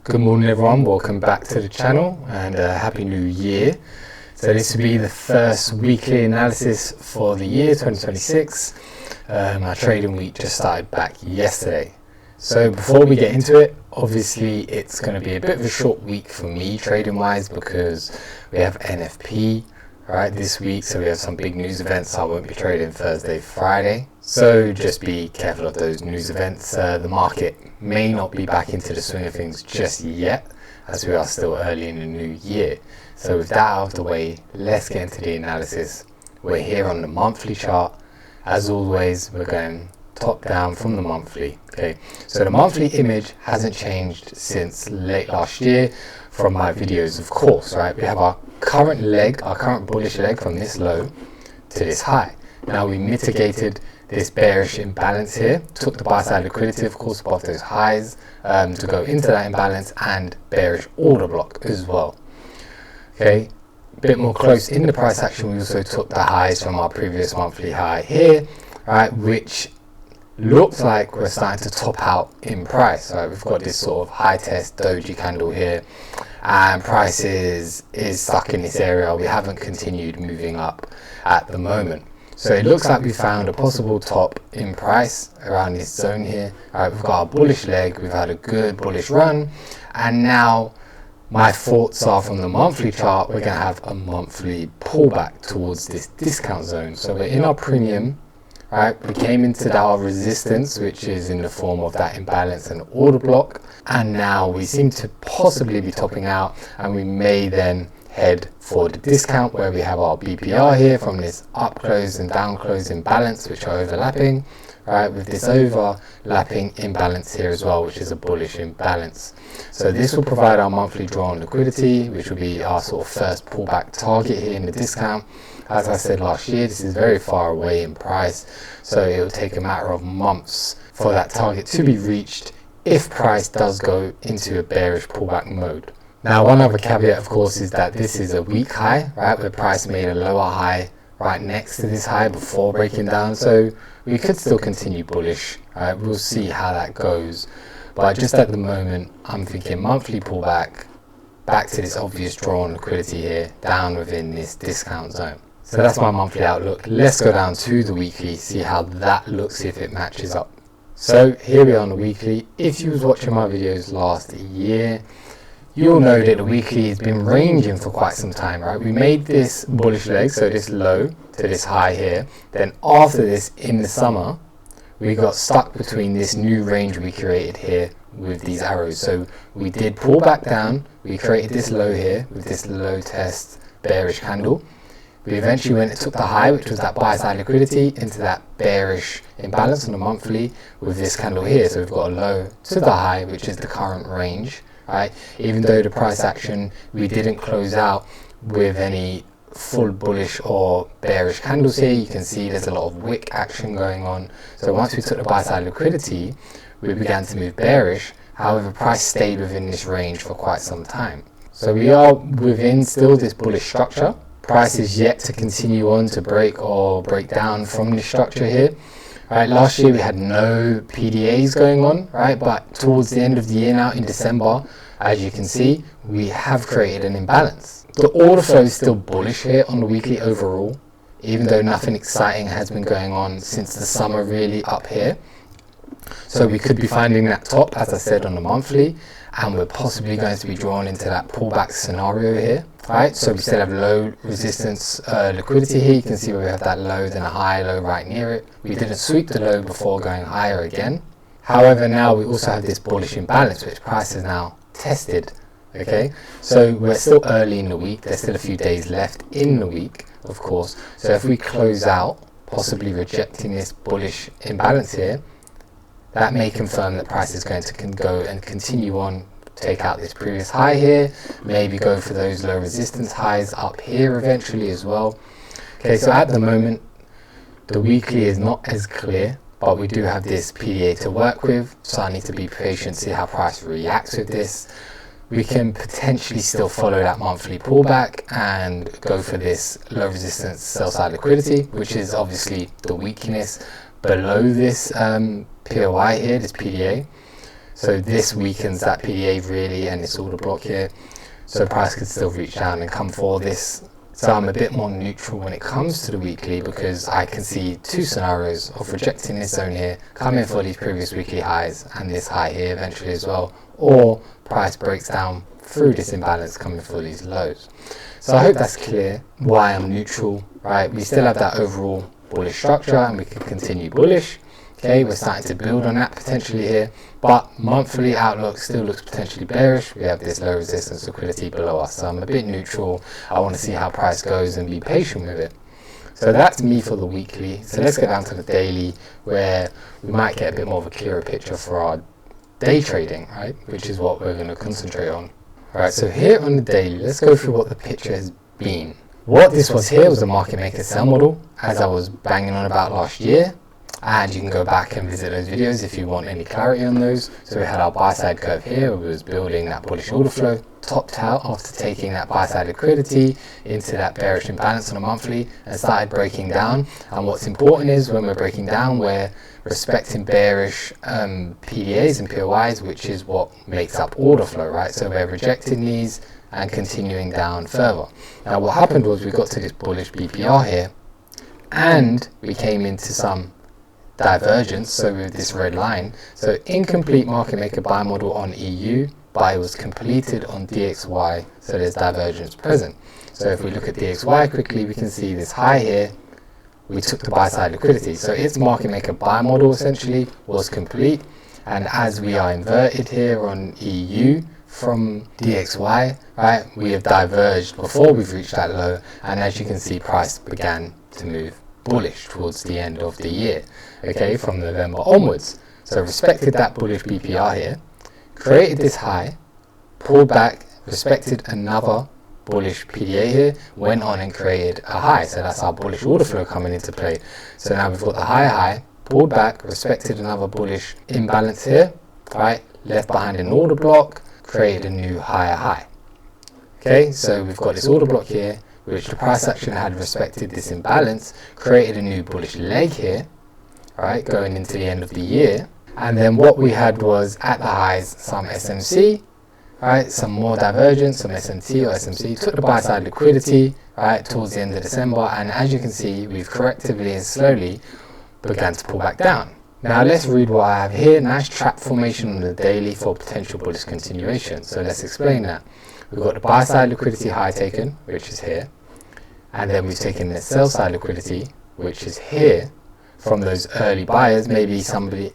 Good morning everyone, welcome back to the channel and happy new year. So this will be the first weekly analysis for the year 2026. Our trading week just started back yesterday. So before we get into it, obviously it's going to be a bit of a short week for me trading wise because we have NFP right this week, so we have some big news events. I won't be trading Thursday, Friday, so just be careful of those news events. The market may not be back into the swing of things just yet, as we are still early in the new year. So with that out of the way, let's get into the analysis. We're here on the monthly chart. As always, we're going top down from the monthly. Okay, so the monthly image hasn't changed since late last year from my videos, of course, right? We have our current leg, our current bullish leg from this low to this high. Now we mitigated this bearish imbalance here, took the buy side liquidity, of course, above those highs to go into that imbalance, and bearish order block as well. Okay, a bit more close in the price action, we also took the highs from our previous monthly high here, right, which looks like we're starting to top out in price. Right, we've got this sort of high test doji candle here, and price is stuck in this area. We haven't continued moving up at the moment. So it looks like we found a possible top in price around this zone here. All right, we've got our bullish leg, we've had a good bullish run, and now my thoughts are from the monthly chart, we're going to have a monthly pullback towards this discount zone. So we're in our premium, right? We came into our resistance, which is in the form of that imbalance and order block, and now we seem to possibly be topping out, and we may then head for the discount where we have our BPR here from this up close and down close imbalance, which are overlapping, right, with this overlapping imbalance here as well, which is a bullish imbalance. So this will provide our monthly draw on liquidity, which will be our sort of first pullback target here in the discount. As I said last year, this is very far away in price, so it will take a matter of months for that target to be reached if price does go into a bearish pullback mode. Now, one other caveat, of course, is that this is a weak high, right, where price made a lower high right next to this high before breaking down, so we could still continue bullish, right? We'll see how that goes, but just at the moment, I'm thinking monthly pullback, back to this obvious draw on liquidity here, down within this discount zone. So that's my monthly outlook. Let's go down to the weekly, see how that looks, if it matches up. So here we are on the weekly. If you was watching my videos last year, you'll know that the weekly has been ranging for quite some time, right? We made this bullish leg, so this low to this high here. Then after this, in the summer, we got stuck between this new range we created here with these arrows. So we did pull back down. We created this low here with this low test bearish candle. We eventually went and took the high, which was that buy side liquidity, into that bearish imbalance on the monthly with this candle here. So we've got a low to the high, which is the current range, right? Even though the price action, we didn't close out with any full bullish or bearish candles here. You can see there's a lot of wick action going on. So once we took the buy side liquidity, we began to move bearish. However, price stayed within this range for quite some time. So we are within still this bullish structure. Price is yet to continue on to break or break down from this structure here. Right, last year we had no PDAs going on, right? But towards the end of the year now, in December, as you can see, we have created an imbalance. The order flow is still bullish here on the weekly overall, even though nothing exciting has been going on since the summer really up here. So we could be finding that top, as I said, on the monthly, and we're possibly going to be drawn into that pullback scenario here. Right, so we still have low resistance liquidity here. You can see where we have that low, then a high low right near it. We didn't sweep the low before going higher again. However, now we also have this bullish imbalance, which price has now tested. Okay, so we're still early in the week. There's still a few days left in the week, of course. So if we close out, possibly rejecting this bullish imbalance here, that may confirm that price is going to go and continue on, take out this previous high here, maybe go for those low resistance highs up here eventually as well. Okay, so at the moment, the weekly is not as clear, but we do have this PDA to work with, so I need to be patient, see how price reacts with this. We can potentially still follow that monthly pullback and go for this low resistance sell side liquidity, which is obviously the weakness below this POI here, this PDA. So this weakens that PDA really, and this order block here. So price could still reach down and come for this. So I'm a bit more neutral when it comes to the weekly, because I can see two scenarios of rejecting this zone here, coming for these previous weekly highs and this high here eventually as well, or price breaks down through this imbalance coming for these lows. So I hope that's clear why I'm neutral, right? We still have that overall bullish structure and we can continue bullish. Okay, we're starting to build on that potentially here, but monthly outlook still looks potentially bearish. We have this low resistance liquidity below us, so I'm a bit neutral. I want to see how price goes and be patient with it. So that's me for the weekly. So let's get down to the daily, where we might get a bit more of a clearer picture for our day trading, right? Which is what we're going to concentrate on. All right, so here on the daily, let's go through what the picture has been. What this was here was a market maker sell model, as I was banging on about last year. And you can go back and visit those videos if you want any clarity on those. So we had our buy side curve here, we was building that bullish order flow, topped out after taking that buy side liquidity into that bearish imbalance on a monthly and started breaking down. And what's important is when we're breaking down, we're respecting bearish PDAs and POIs, which is what makes up order flow, right? So we're rejecting these and continuing down further. Now what happened was we got to this bullish BPR here and we came into some divergence, so with this red line. So incomplete market maker buy model on EU, buy was completed on DXY, so there's divergence present. So if we look at DXY quickly, we can see this high here, we took the buy side liquidity. So its market maker buy model essentially was complete, and as we are inverted here on EU from DXY, right, we have diverged before we've reached that low, and as you can see, price began to move bullish towards the end of the year, okay, from November onwards. So respected that bullish BPR here, created this high, pulled back, respected another bullish PDA here, went on and created a high. So that's our bullish order flow coming into play. So now we've got the high, pulled back, respected another bullish imbalance here, right, left behind an order block, created a new higher high. Okay, so we've got this order block here, which the price action had respected this imbalance, created a new bullish leg here, right, going into the end of the year. And then what we had was at the highs some SMC, right, some more divergence, some SMT or SMC, took the buy side liquidity, right, towards the end of December, and as you can see, we've correctively and slowly began to pull back down. Now let's read what I have here. Nice trap formation on the daily for potential bullish continuation. So let's explain that. We've got the buy side liquidity high taken, which is here. And then we've taken the sell side liquidity, which is here, from those early buyers, maybe somebody,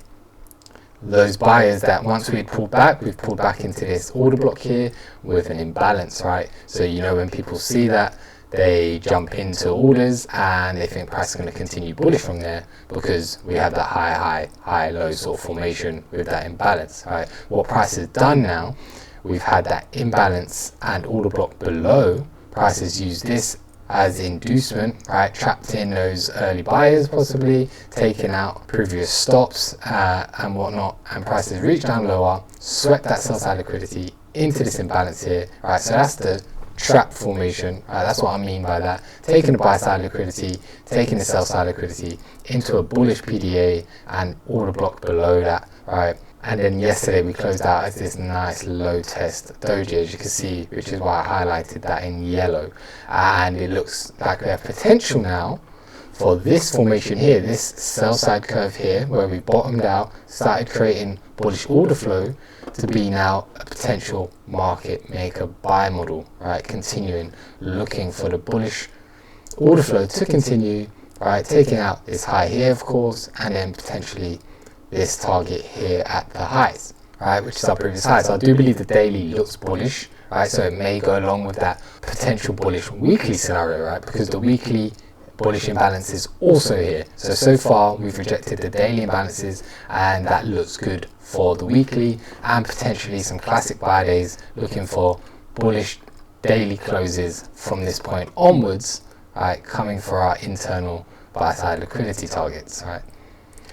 those buyers that once we've pulled back into this order block here with an imbalance, right? So you know when people see that, they jump into orders and they think price is going to continue bullish from there because we have that high, low sort of formation with that imbalance, right? What price has done now, we've had that imbalance and order block below. Price has used this as inducement, right, trapped in those early buyers, possibly taken out previous stops and whatnot, and prices reached down lower, swept that sell side liquidity into this imbalance here, right? So that's the trap formation, right? That's what I mean by that. Taking the buy side liquidity, taking the sell side liquidity into a bullish PDA and order block below that, right? And then yesterday we closed out as this nice low test doji, as you can see, which is why I highlighted that in yellow. And it looks like we have potential now for this formation here, this sell side curve here, where we bottomed out, started creating bullish order flow, to be now a potential market maker buy model, right? Continuing, looking for the bullish order flow to continue, right? Taking out this high here, of course, and then potentially this target here at the highs, right, which is our previous high. So I do believe the daily looks bullish, right, so it may go along with that potential bullish weekly scenario, right, because the weekly bullish imbalance is also here. So far we've rejected the daily imbalances, and that looks good for the weekly, and potentially some classic buy days looking for bullish daily closes from this point onwards, right, coming for our internal buy side liquidity targets, right.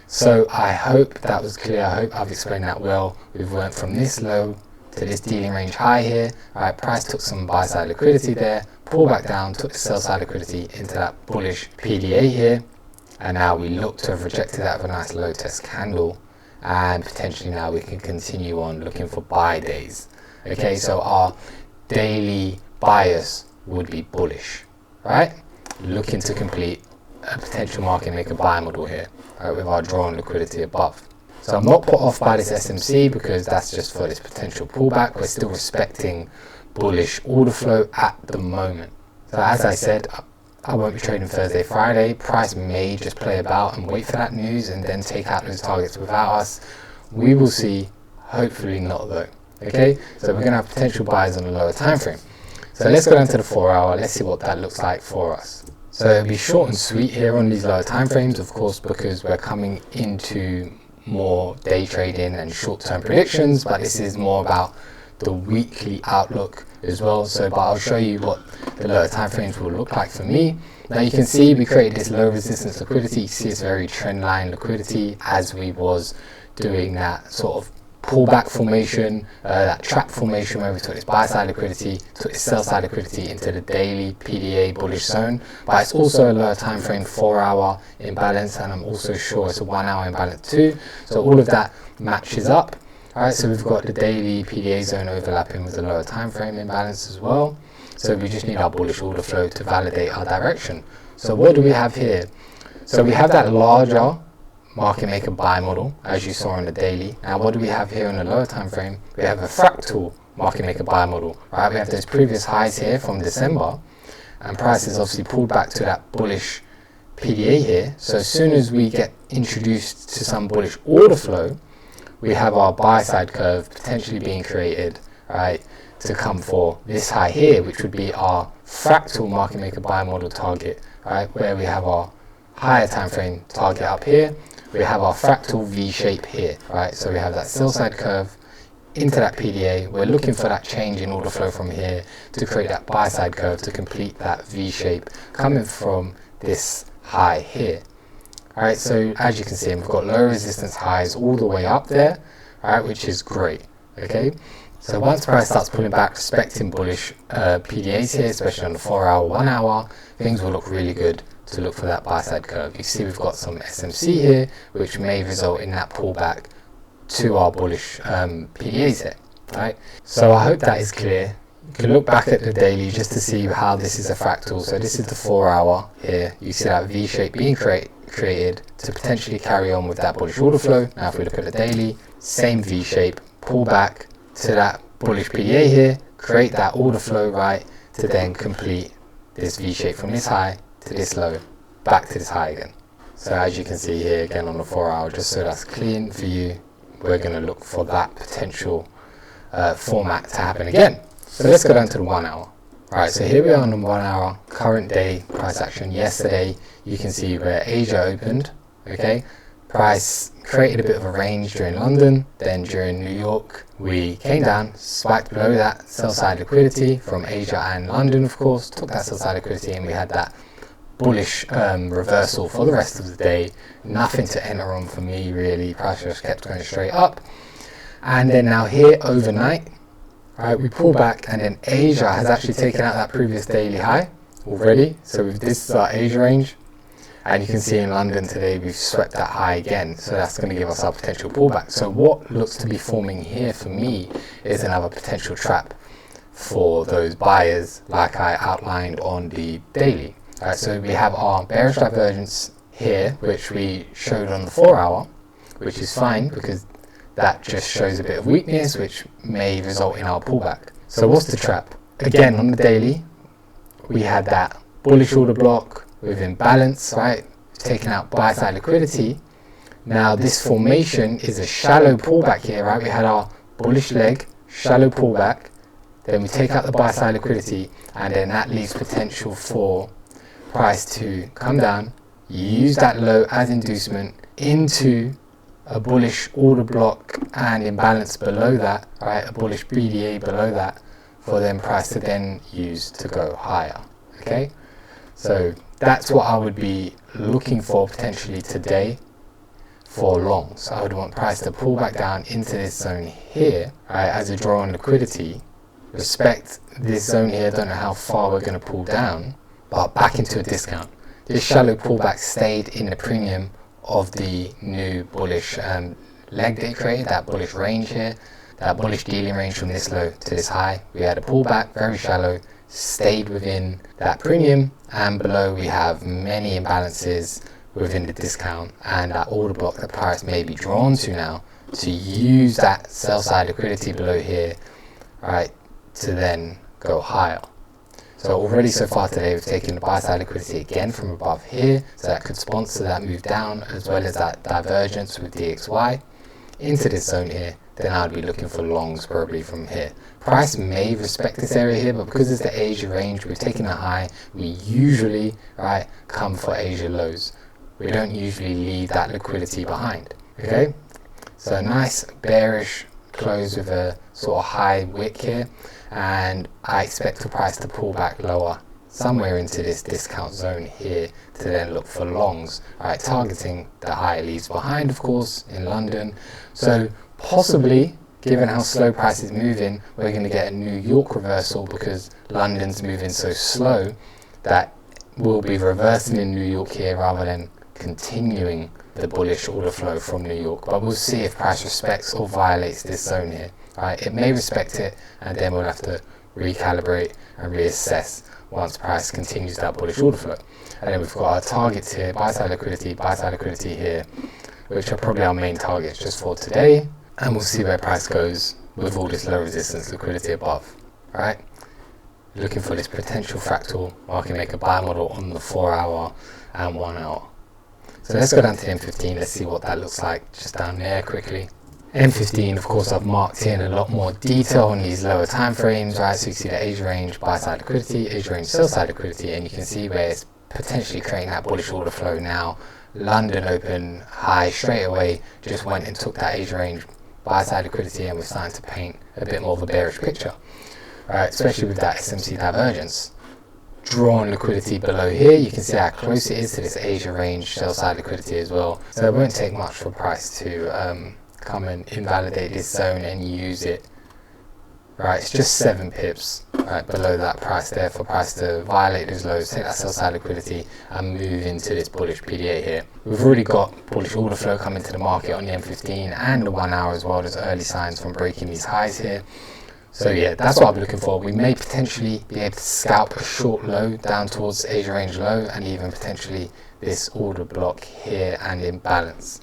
So I hope that was clear. I hope I've explained that well. We've went from this low to this dealing range high here. Right, price took some buy side liquidity there, pulled back down, took the sell side liquidity into that bullish PDA here, and now we look to have rejected that with a nice low test candle, and potentially now we can continue on looking for buy days. Okay, so our daily bias would be bullish, right? Looking to complete a potential market maker buy model here, right, with our drawn liquidity above. So I'm not put off by this SMC because that's just for this potential pullback. We're still respecting bullish order flow at the moment. So as I said, I won't be trading Thursday, Friday. Price may just play about and wait for that news and then take out those targets without us. We will see. Hopefully not though. Okay, so we're going to have potential buys on a lower time frame. So let's go down to the 4 hour. Let's see what that looks like for us. So it'll be short and sweet here on these lower time frames, of course, because we're coming into more day trading and short-term predictions, but this is more about the weekly outlook as well. So but I'll show you what the lower time frames will look like for me. Now you can see we created this low resistance liquidity. You see it's very trend line liquidity as we was doing that sort of pullback formation, that trap formation where we took this buy side liquidity, took this sell side liquidity into the daily PDA bullish zone. But it's also a lower time frame 4 hour imbalance, and I'm also sure it's a 1 hour imbalance too. So all of that matches up. Alright, so we've got the daily PDA zone overlapping with the lower time frame imbalance as well. So we just need our bullish order flow to validate our direction. So what do we have here? So we have that larger market maker buy model as you saw on the daily. Now what do we have here on the lower time frame? We have a fractal market maker buy model, right? We have those previous highs here from December, and price is obviously pulled back to that bullish PDA here. So as soon as we get introduced to some bullish order flow, we have our buy side curve potentially being created, right, to come for this high here, which would be our fractal market maker buy model target, right, where we have our higher time frame target up here. We have our fractal V shape here, right? So we have that sell side curve into that PDA. We're looking for that change in order flow from here to create that buy side curve to complete that V shape coming from this high here. All right, so as you can see, we've got low resistance highs all the way up there, all right, which is great. Okay, so once price starts pulling back, respecting bullish PDAs here, especially on the 4 hour, 1 hour, things will look really good to look for that buy side curve. You see we've got some SMC here, which may result in that pullback to our bullish PDAs here, right? So I hope that is clear. You can look back at the daily just to see how this is a fractal. So this is the 4 hour here. You see that V shape being created to potentially carry on with that bullish order flow. Now if we look at the daily, same V shape, pull back to that bullish PDA here, create that order flow, right, to then complete this V shape from this high to this low, back to this high again. So as you can see here again on the 4 hour, just so that's clean for you, we're going to look for that potential format to happen again. So let's go down to the 1 hour. Alright, so here we are on the 1 hour, current day price action. Yesterday you can see where Asia opened, okay? Price created a bit of a range during London, then during New York we came down, spiked below that sell side liquidity from Asia and London, of course, took that sell side liquidity, and we had that bullish reversal for the rest of the day. Nothing to enter on for me really. Price just kept going straight up, and then now here overnight, right, we pull back, and then Asia has actually taken out that previous daily high already. So this is our Asia range, and you can see in London today we've swept that high again. So that's going to give us our potential pullback. So what looks to be forming here for me is another potential trap for those buyers, like I outlined on the daily. Alright, so we have our bearish divergence here, which we showed on the 4 hour, which is fine because that just shows a bit of weakness, which may result in our pullback. So what's the trap? Again, on the daily, we had that bullish order block with imbalance, right? Taking out buy side liquidity. Now this formation is a shallow pullback here, right? We had our bullish leg, shallow pullback, then we take out the buy side liquidity, and then that leaves potential for price to come down, use that low as inducement into a bullish order block and imbalance below that, right, a bullish BDA below that, for then price to then use to go higher. Okay, so that's what I would be looking for potentially today for long. So I would want price to pull back down into this zone here, right, as a draw on liquidity, respect this zone here. Don't know how far we're going to pull down, but back into a discount. This shallow pullback stayed in the premium of the new bullish leg that it created, that bullish range here, that bullish dealing range from this low to this high. We had a pullback, very shallow, stayed within that premium, and below we have many imbalances within the discount and that order block the price may be drawn to now to use that sell side liquidity below here, right, to then go higher. So already so far today we've taken the buy side liquidity again from above here, so that could sponsor that move down as well as that divergence with DXY into this zone here. Then I'd be looking for longs probably from here. Price may respect this area here, but because it's the Asia range, we've taken a high. We usually, right, come for Asia lows. We don't usually leave that liquidity behind. Okay, so a nice bearish close with a sort of high wick here, and I expect the price to pull back lower somewhere into this discount zone here to then look for longs, right, targeting the high it leaves behind, of course, in London. So possibly, given how slow price is moving, we're going to get a New York reversal because London's moving so slow that we'll be reversing in New York here rather than continuing the bullish order flow from New York. But we'll see if price respects or violates this zone here. Right, it may respect it, and then we'll have to recalibrate and reassess once price continues that bullish order flow. And then we've got our targets here, buy side liquidity here, which are probably our main targets just for today. And we'll see where price goes with all this low resistance liquidity above. Right, looking for this potential fractal market maker buy model on the 4 hour and 1 hour. So let's go down to M15. Let's see what that looks like just down there quickly. M15, of course, I've marked in a lot more detail on these lower time frames, right? So you see the Asia range buy side liquidity, Asia range sell side liquidity, and you can see where it's potentially creating that bullish order flow now. London open high straight away, just went and took that Asia range buy side liquidity, and we're starting to paint a bit more of a bearish picture, right? Especially with that SMC divergence. Drawn liquidity below here, you can see how close it is to this Asia range sell side liquidity as well. So it won't take much for price to come and invalidate this zone and use it. Right, it's just 7 pips right below that price there for price to violate those lows, take that sell side liquidity and move into this bullish PDA here. We've already got bullish order flow coming to the market on the M15 and the 1 hour as well. There's early signs from breaking these highs here. So yeah, that's what I'm looking for. We may potentially be able to scalp a short low down towards Asia range low and even potentially this order block here and imbalance.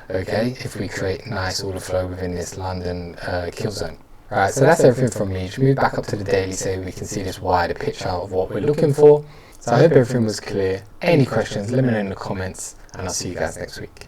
Okay, if we create nice order flow within this London kill zone. Alright, so that's everything from me. Just move back up to the daily so we can see this wider picture of what we're looking for. So I hope everything was clear. Any questions, let me know in the comments, and I'll see you guys next week.